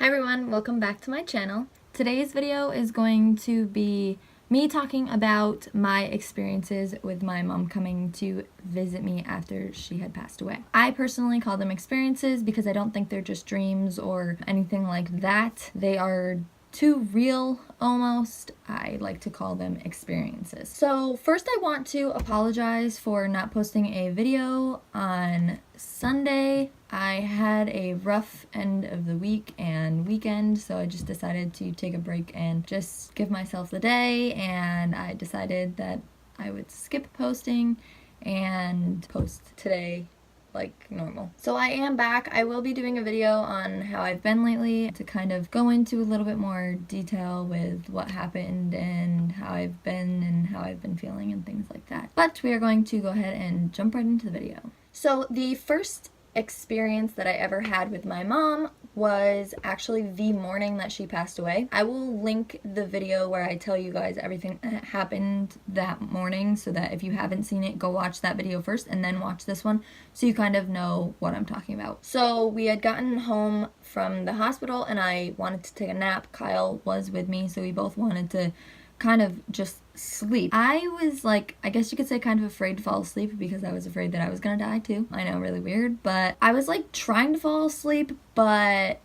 Hi everyone, welcome back to my channel. Today's video is going to be me talking about my experiences with my mom coming to visit me after she had passed away. I personally call them experiences because I don't think they're just dreams or anything like that. They are too real almost. I like to call them experiences. So first I want to apologize for not posting a video on Sunday. I had a rough end of the week and weekend, so I just decided to take a break and just give myself the day, and I decided that I would skip posting and post today like normal. So I am back. I will be doing a video on how I've been lately to kind of go into a little bit more detail with what happened and how I've been and how I've been feeling and things like that. But we are going to go ahead and jump right into the video. So the first experience that I ever had with my mom was actually the morning that she passed away. I will link the video where I tell you guys everything that happened that morning, so that if you haven't seen it, go watch that video first and then watch this one so you kind of know what I'm talking about. So we had gotten home from the hospital and I wanted to take a nap. Kyle was with me, so we both wanted to kind of just sleep. I was like, I guess you could say kind of afraid to fall asleep because I was afraid that I was gonna die too. I know, really weird, but I was like trying to fall asleep, but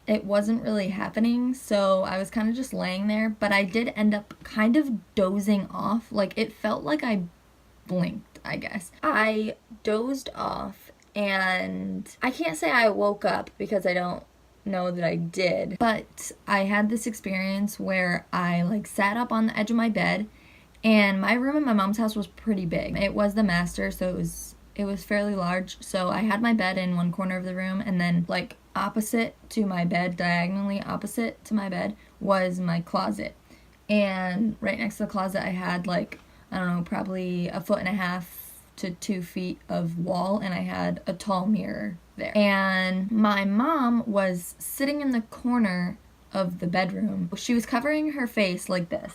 it wasn't really happening, so I was kind of just laying there, but I did end up kind of dozing off. Like, it felt like I blinked, I guess. I dozed off, and I can't say I woke up because I don't know that I did, but I had this experience where I like sat up on the edge of my bed, and my room in my mom's house was pretty big. It was the master, so it was fairly large. So I had my bed in one corner of the room, and then like opposite to my bed, diagonally opposite to my bed, was my closet. And right next to the closet I had like, I don't know, probably 1.5 to 2 feet of wall, and I had a tall mirror there. And my mom was sitting in the corner of the bedroom. She was covering her face like this,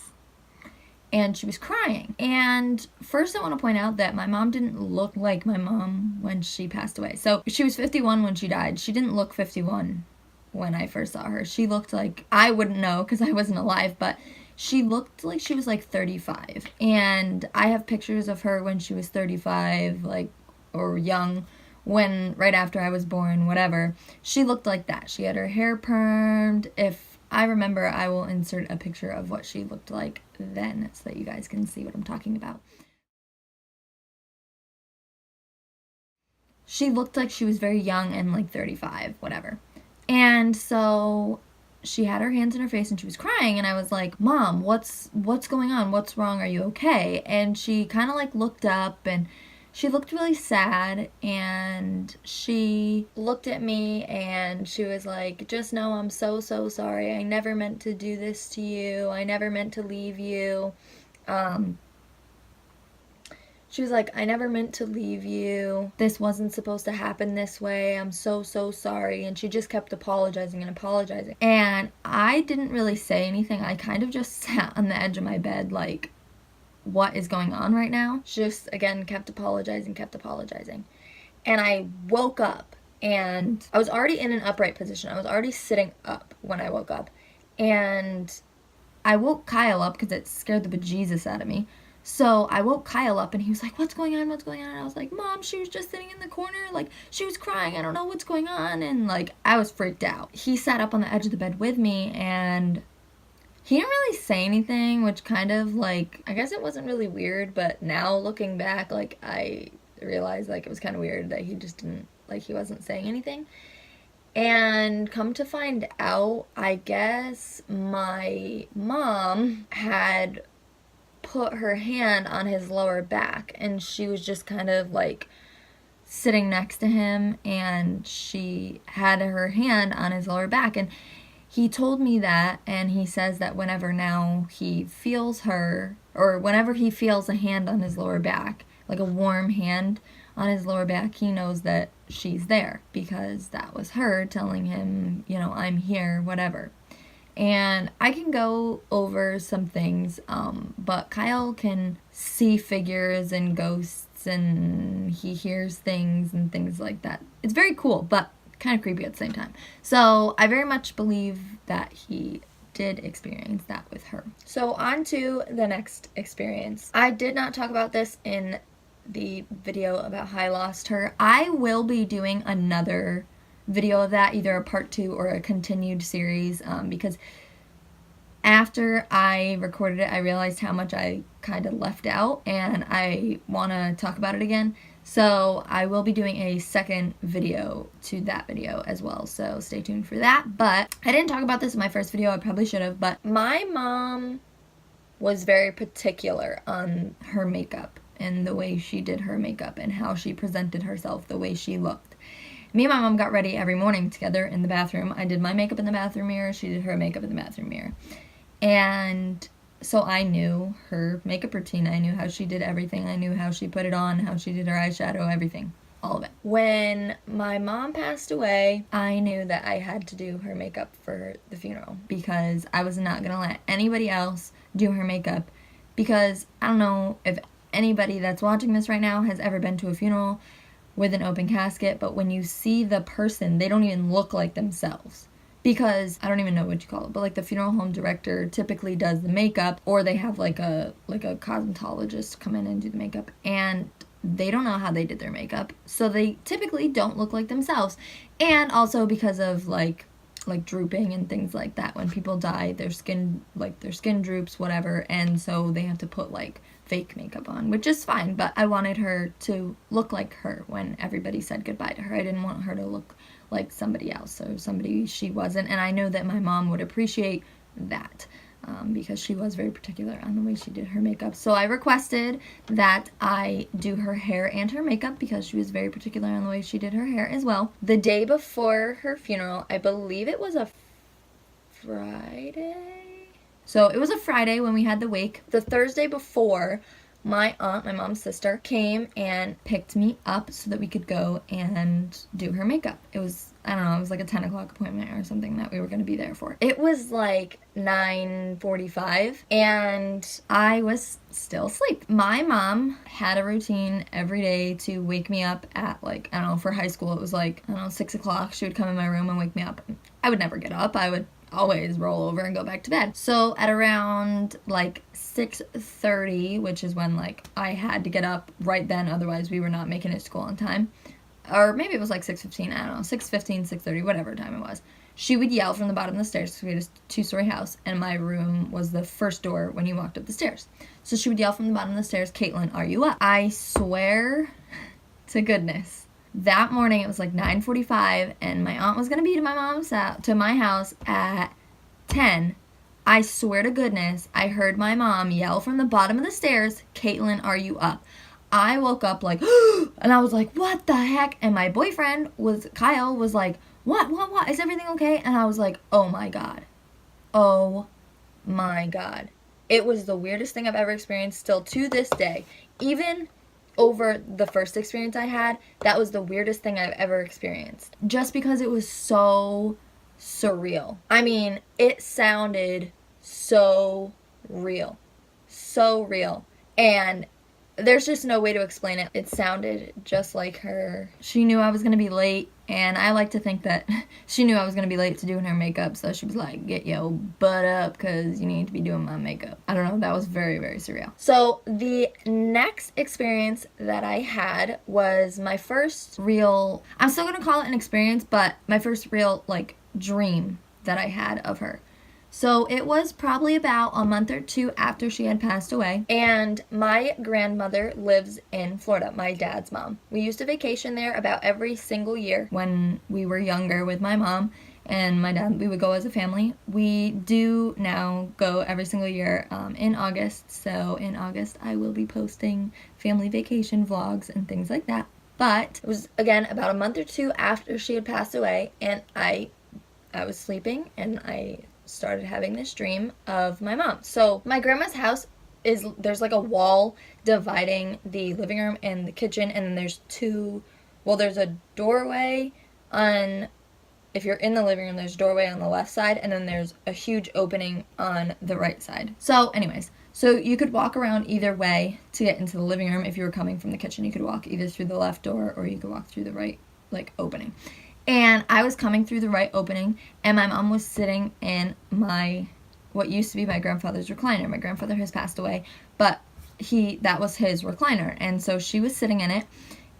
and she was crying. And first I want to point out that my mom didn't look like my mom when she passed away. So she was 51 when she died. She didn't look 51 when I first saw her. She looked like, I wouldn't know because I wasn't alive, but she looked like she was like 35. And I have pictures of her when she was 35, like, or young, when right after I was born, whatever. She looked like that. She had her hair permed. If I remember, I will insert a picture of what she looked like then so that you guys can see what I'm talking about. She looked like she was very young and like 35, whatever. And so she had her hands in her face and she was crying, and I was like, Mom, what's going on? What's wrong? Are you okay? And she kind of like looked up, and she looked really sad, and she looked at me and she was like, just know I'm so sorry. I never meant to do this to you. I never meant to leave you. She was like, I never meant to leave you. This wasn't supposed to happen this way. I'm so sorry. And she just kept apologizing and apologizing. And I didn't really say anything. I kind of just sat on the edge of my bed like, what is going on right now? She just, again, kept apologizing. And I woke up, and I was already in an upright position. I was already sitting up when I woke up. And I woke Kyle up because it scared the bejesus out of me. So I woke Kyle up, and he was like, what's going on? And I was like, Mom, she was just sitting in the corner. Like, she was crying. I don't know what's going on. And like, I was freaked out. He sat up on the edge of the bed with me, and he didn't really say anything, which kind of like, I guess it wasn't really weird, but now looking back, like, I realized like it was kind of weird that he just didn't, like, he wasn't saying anything. And come to find out, I guess my mom had put her hand on his lower back, and she was just kind of like sitting next to him, and she had her hand on his lower back. And he told me that, and he says that whenever now he feels her, or whenever he feels a hand on his lower back, like a warm hand on his lower back, he knows that she's there, because that was her telling him, you know, I'm here, whatever. And I can go over some things, but Kyle can see figures and ghosts, and he hears things and things like that. It's very cool, but kind of creepy at the same time. So I very much believe that he did experience that with her. So on to the next experience. I did not talk about this in the video about how I lost her. I will be doing another video of that, either a part 2 or a continued series, because after I recorded it, I realized how much I kind of left out, and I want to talk about it again. So I will be doing a second video to that video as well, so stay tuned for that. But I didn't talk about this in my first video, I probably should have, but my mom was very particular on her makeup and the way she did her makeup and how she presented herself, the way she looked. Me and my mom got ready every morning together in the bathroom. I did my makeup in the bathroom mirror, she did her makeup in the bathroom mirror. And so I knew her makeup routine. I knew how she did everything. I knew how she put it on, how she did her eyeshadow, everything. All of it. When my mom passed away, I knew that I had to do her makeup for the funeral because I was not going to let anybody else do her makeup, because I don't know if anybody that's watching this right now has ever been to a funeral with an open casket, but when you see the person, they don't even look like themselves. Because I don't even know what you call it, but like the funeral home director typically does the makeup, or they have like a cosmetologist come in and do the makeup, and they don't know how they did their makeup, so they typically don't look like themselves. And also because of like drooping and things like that, when people die, their skin droops, whatever, and so they have to put like fake makeup on, which is fine, but I wanted her to look like her when everybody said goodbye to her. I didn't want her to look like somebody else or somebody she wasn't, and I know that my mom would appreciate that because she was very particular on the way she did her makeup. So I requested that I do her hair and her makeup because she was very particular on the way she did her hair as well. The day before her funeral, I believe it was a Friday. So it was a Friday when we had the wake. The Thursday before, my aunt, my mom's sister, came and picked me up so that we could go and do her makeup. It was, I don't know, it was like a 10 o'clock appointment or something that we were going to be there for. It was like 9:45 and I was still asleep. My mom had a routine every day to wake me up at like, I don't know, for high school it was like, I don't know, 6 o'clock. She would come in my room and wake me up. I would never get up. I would always roll over and go back to bed. So at around like 6:30, which is when like I had to get up right then, otherwise we were not making it to school on time, or maybe it was like 6:15, I don't know, 6:15, 6:30, whatever time it was, she would yell from the bottom of the stairs, because we had a 2-story house and my room was the first door when you walked up the stairs. So she would yell from the bottom of the stairs, "Caitlin, are you up?" I swear to goodness, that morning it was like 9:45 and my aunt was going to be to my house at 10. I swear to goodness, I heard my mom yell from the bottom of the stairs, "Caitlin, are you up?" I woke up like, and I was like, what the heck? And my boyfriend Kyle was like, what, is everything okay? And I was like, oh my God. It was the weirdest thing I've ever experienced still to this day. Even over the first experience I had, that was the weirdest thing I've ever experienced. Just because it was so surreal. I mean, it sounded so real. So real. And there's just no way to explain it. It sounded just like her. She knew I was going to be late, and I like to think that she knew I was going to be late to doing her makeup, so she was like, "Get your butt up, because you need to be doing my makeup." I don't know, that was very, very surreal. So the next experience that I had was my first real, I'm still going to call it an experience, but my first real, like, dream that I had of her. So it was probably about a month or two after she had passed away, and my grandmother lives in Florida, my dad's mom. We used to vacation there about every single year when we were younger with my mom and my dad. We would go as a family. We do now go every single year in August, so in August I will be posting family vacation vlogs and things like that. But it was, again, about a month or two after she had passed away, and I was sleeping and I started having this dream of my mom. So my grandma's house there's like a wall dividing the living room and the kitchen, and then there's there's a doorway if you're in the living room, there's a doorway on the left side, and then there's a huge opening on the right side. So anyways, so you could walk around either way to get into the living room. If you were coming from the kitchen, you could walk either through the left door or you could walk through the right, like, opening. And I was coming through the right opening, and my mom was sitting in what used to be my grandfather's recliner. My grandfather has passed away, but that was his recliner, and so she was sitting in it.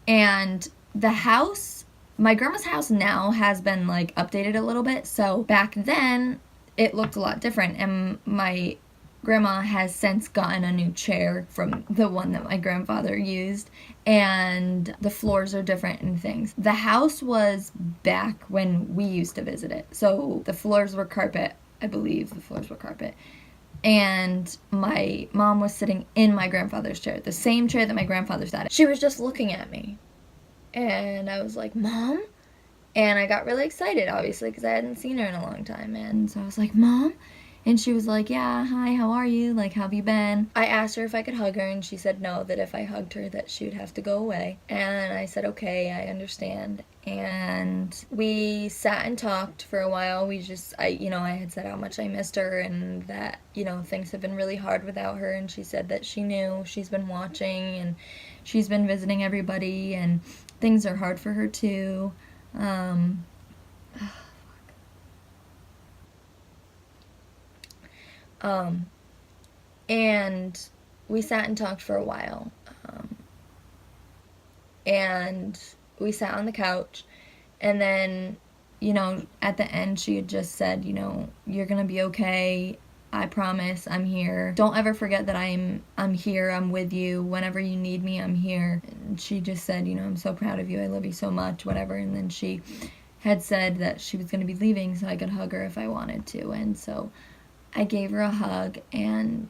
And the house, my grandma's house now has been like updated a little bit, so back then it looked a lot different, and my grandma has since gotten a new chair from the one that my grandfather used, and the floors are different and things. The house was back when we used to visit it, so the floors were carpet. I believe the floors were carpet. And my mom was sitting in my grandfather's chair, the same chair that my grandfather sat in. She was just looking at me, and I was like, Mom? And I got really excited, obviously, because I hadn't seen her in a long time. And so I was like, Mom? And she was like, yeah, hi, how are you? Like, how have you been? I asked her if I could hug her, and she said no, that if I hugged her, that she would have to go away. And I said, okay, I understand. And we sat and talked for a while. I had said how much I missed her, and that, things have been really hard without her. And she said that she knew, she's been watching, and she's been visiting everybody, and things are hard for her too. And we sat and talked for a while, and we sat on the couch, and then, at the end she had just said, you're gonna be okay, I promise, I'm here, don't ever forget that I'm here, I'm with you, whenever you need me, I'm here. And she just said, I'm so proud of you, I love you so much, whatever. And then she had said that she was gonna be leaving so I could hug her if I wanted to, and so I gave her a hug. And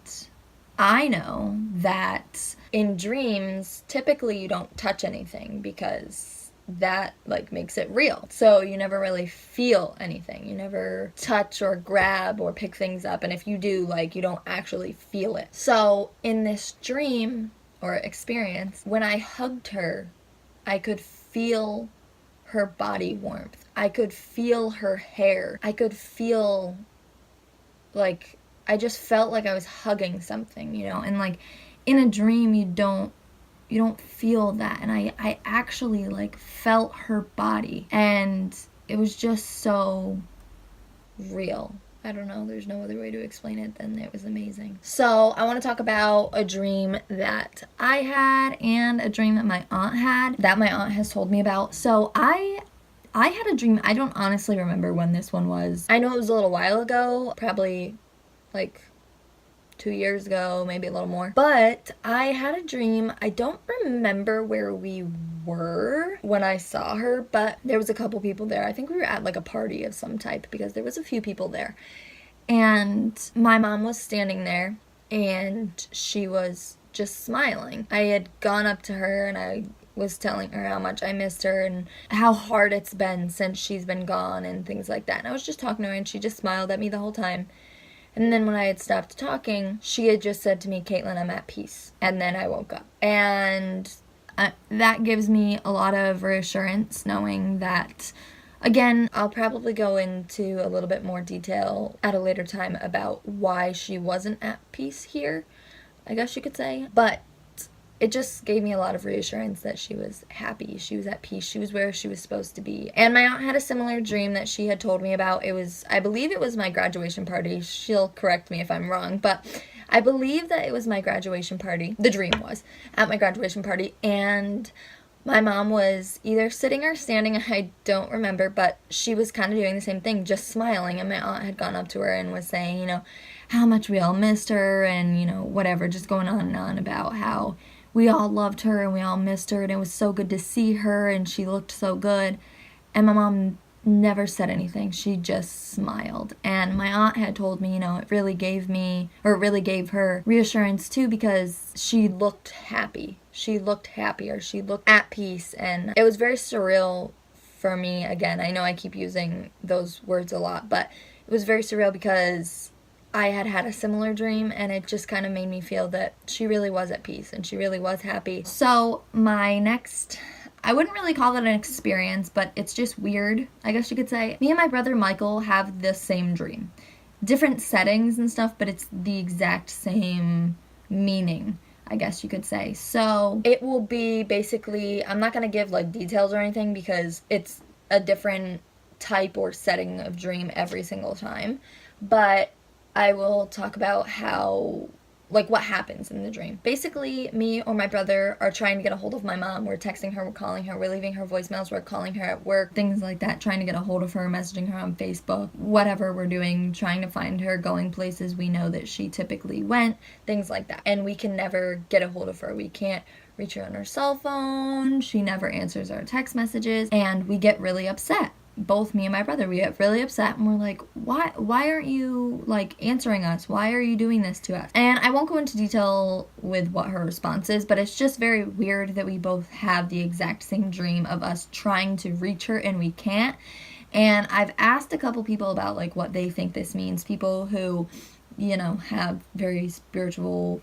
I know that in dreams, typically you don't touch anything because that makes it real. So you never really feel anything. You never touch or grab or pick things up. And if you do, you don't actually feel it. So in this dream or experience, when I hugged her, I could feel her body warmth. I could feel her hair. I could feel I just felt like I was hugging something, and in a dream you don't feel that. And I actually felt her body, and it was just so real. I don't know, there's no other way to explain it than it was amazing. So I want to talk about a dream that I had and a dream that my aunt had, that my aunt has told me about. So I had a dream. I don't honestly remember when this one was. I know it was a little while ago, probably 2 years ago, maybe a little more. But I had a dream. I don't remember where we were when I saw her, but there was a couple people there. I think we were at a party of some type, because there was a few people there. And my mom was standing there, and she was just smiling. I had gone up to her, and I was telling her how much I missed her and how hard it's been since she's been gone and things like that. And I was just talking to her, and she just smiled at me the whole time. And then when I had stopped talking, she had just said to me, Caitlin, I'm at peace. And then I woke up. And that gives me a lot of reassurance, knowing that, again, I'll probably go into a little bit more detail at a later time about why she wasn't at peace here, I guess you could say. But it just gave me a lot of reassurance that she was happy, she was at peace, she was where she was supposed to be. And my aunt had a similar dream that she had told me about. I believe it was my graduation party. She'll correct me if I'm wrong, but I believe that it was my graduation party. The dream was at my graduation party, and my mom was either sitting or standing, I don't remember, but she was kind of doing the same thing, just smiling. And my aunt had gone up to her and was saying, how much we all missed her, and, whatever, just going on and on about how we all loved her and we all missed her, and it was so good to see her, and she looked so good. And my mom never said anything. She just smiled. And my aunt had told me, it really gave her reassurance too, because she looked happy. She looked happier. She looked at peace. And it was very surreal for me. Again, I know I keep using those words a lot, but it was very surreal because I had a similar dream, and it just kind of made me feel that she really was at peace and she really was happy. So my next, I wouldn't really call it an experience, but it's just weird, I guess you could say. Me and my brother Michael have the same dream. Different settings and stuff, but it's the exact same meaning, I guess you could say. So it will be basically, I'm not going to give details or anything because it's a different type or setting of dream every single time, but I will talk about how, like, what happens in the dream. Basically, me or my brother are trying to get a hold of my mom. We're texting her, we're calling her, we're leaving her voicemails, we're calling her at work, things like that, trying to get a hold of her, messaging her on Facebook, whatever we're doing, trying to find her, going places we know that she typically went, things like that. And we can never get a hold of her. We can't reach her on her cell phone. She never answers our text messages, and we get really upset. Both me and my brother, we get really upset, and we're like, why aren't you, like, answering us? Why are you doing this to us? And I won't go into detail with what her response is, but it's just very weird that we both have the exact same dream of us trying to reach her and we can't. And I've asked a couple people about, like, what they think this means. People who, you know, have very spiritual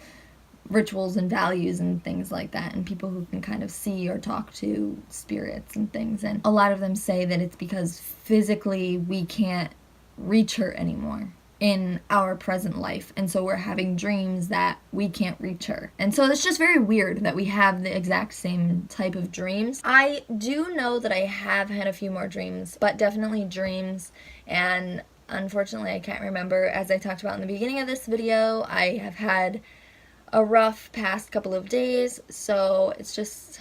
rituals and values and things like that, and people who can kind of see or talk to spirits and things, and a lot of them say that it's because physically we can't reach her anymore in our present life, and so we're having dreams that we can't reach her. And so it's just very weird that we have the exact same type of dreams. I do know that I have had a few more dreams, but definitely dreams, and unfortunately I can't remember. As I talked about in the beginning of this video, I have had a rough past couple of days, so it's just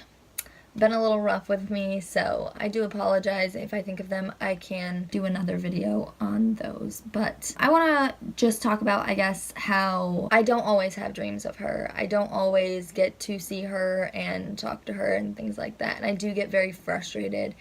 been a little rough with me, so I do apologize. If I think of them, I can do another video on those. But I want to just talk about, I guess, how I don't always have dreams of her. I don't always get to see her and talk to her and things like that, and I do get very frustrated.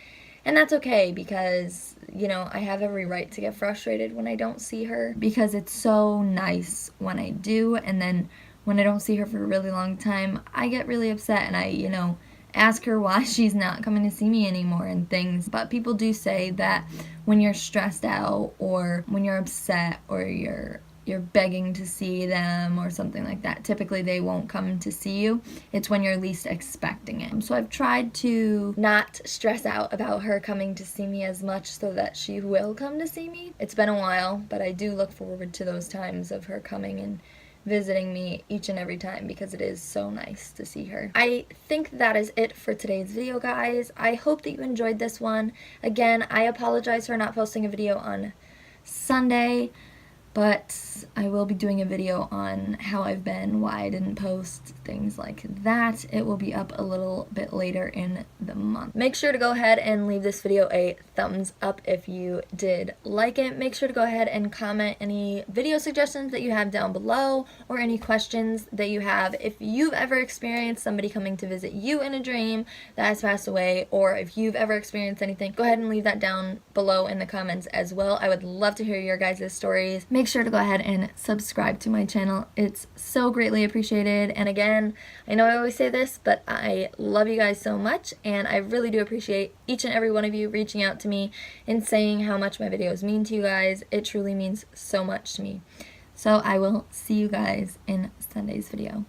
And that's okay, because, you know, I have every right to get frustrated when I don't see her, because it's so nice when I do, and then when I don't see her for a really long time, I get really upset, and I, you know, ask her why she's not coming to see me anymore and things. But people do say that when you're stressed out, or when you're upset, or you're begging to see them or something like that, typically they won't come to see you. It's when you're least expecting it. So I've tried to not stress out about her coming to see me as much so that she will come to see me. It's been a while, but I do look forward to those times of her coming and visiting me each and every time, because it is so nice to see her. I think that is it for today's video, guys. I hope that you enjoyed this one. Again, I apologize for not posting a video on Sunday, but I will be doing a video on how I've been, why I didn't post, things like that. It will be up a little bit later in the month. Make sure to go ahead and leave this video a thumbs up if you did like it. Make sure to go ahead and comment any video suggestions that you have down below, or any questions that you have. If you've ever experienced somebody coming to visit you in a dream that has passed away, or if you've ever experienced anything, go ahead and leave that down below in the comments as well. I would love to hear your guys' stories. Make sure to go ahead and subscribe to my channel. It's so greatly appreciated. And again, I know I always say this, but I love you guys so much, and I really do appreciate each and every one of you reaching out to me and saying how much my videos mean to you guys. It truly means so much to me. So I will see you guys in Sunday's video.